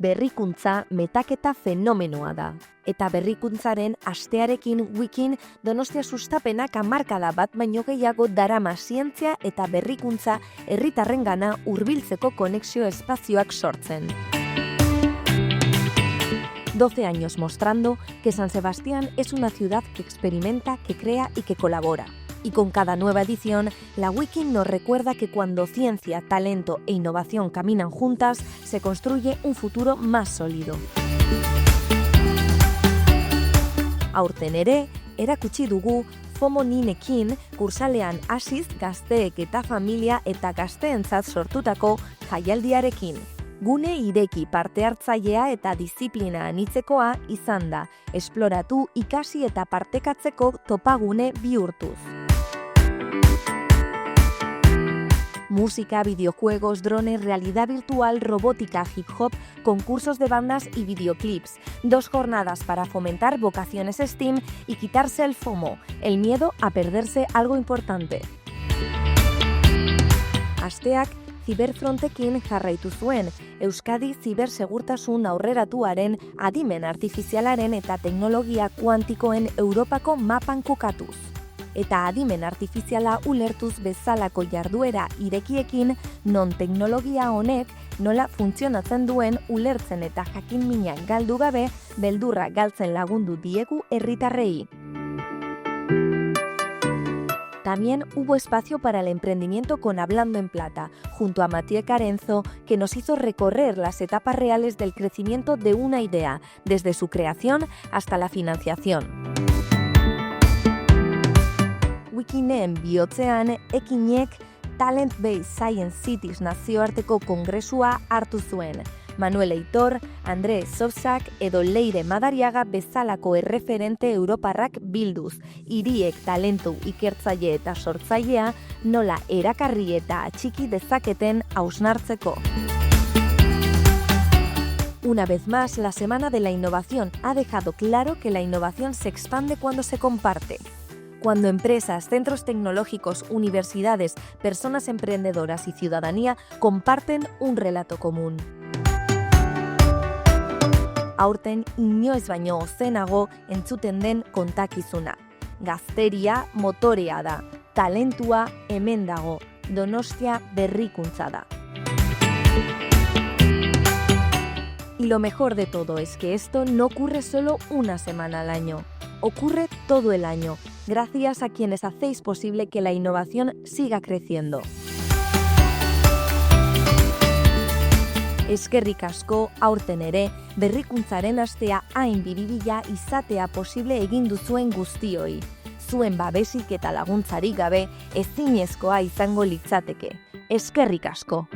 berrikuntza metaketa fenomenoa da. Eta berrikuntzaren astearekin Wikin Donostia sustapenak hamarkada bat baino gehiago darama zientzia eta berrikuntza herritarrengana hurbiltzeko konexio espazioak sortzen. 12 años mostrando que San Sebastián es una ciudad que experimenta, que crea y que colabora. Y con cada nueva edición, la Wikin nos recuerda que cuando ciencia, talento e innovación caminan juntas, se construye un futuro más sólido. Aurten ere, erakutsi dugu FOMO Ninekin kursalean hasiz gazteek eta familia eta gazteentzat sortutako jaialdiarekin. Gune ireki parte hartzailea eta diziplina anitzekoa izan da, esploratu, ikasi eta partekatzeko topagune bihurtuz. Música, videojuegos, drones, realidad virtual, robótica, hip-hop, concursos de bandas y videoclips. 2 jornadas para fomentar vocaciones STEAM y quitarse el FOMO, el miedo a perderse algo importante. Asteak ziberfrontekin jarraitu zuen, Euskadi zibersegurtasun aurreratuaren, adimen artifizialaren eta teknologia kuantikoen Europako mapan kokatuz. Eta adimen artifiziala ulertuz bezalako jarduera irekiekin non teknologia honek nola funtzionatzen duen ulertzen eta jakin-mina galdu gabe beldurra galtzen lagundu diegu herritarrei. También hubo espacio para el emprendimiento con Hablando en Plata, junto a Matías Carenzo, que nos hizo recorrer las etapas reales del crecimiento de una idea, desde su creación hasta la financiación. Wikinen bihotzean ekinek Talent-Based Science Cities nazioarteko kongresua hartu zuen. Manuel Eitor, Andre Sobzak edo Leire Madariaga bezalako erreferente europarrak bilduz, hiriek talentu ikertzaile eta sortzailea nola erakarri eta atxiki dezaketen hausnartzeko. Una vez más, la Semana de la Innovación ha dejado claro que la innovación se expande cuando se comparte. Cuando empresas, centros tecnológicos, universidades, personas emprendedoras y ciudadanía comparten un relato común. Aurten inoiz baino ozenago entzuten den kontakizuna. Gazteria motorea da, talentua hemen dago, Donostia berrikuntza da. Y lo mejor de todo es que esto no ocurre solo una semana al año, ocurre todo el año, gracias a quienes hacéis posible que la innovación siga creciendo. Eskerrik asko aurten ere, berrikuntzaren astea hain biribila izatea posible egin duzuen guztioi. Zuen babesik eta laguntzarik gabe ezinezkoa izango litzateke. Eskerrik asko!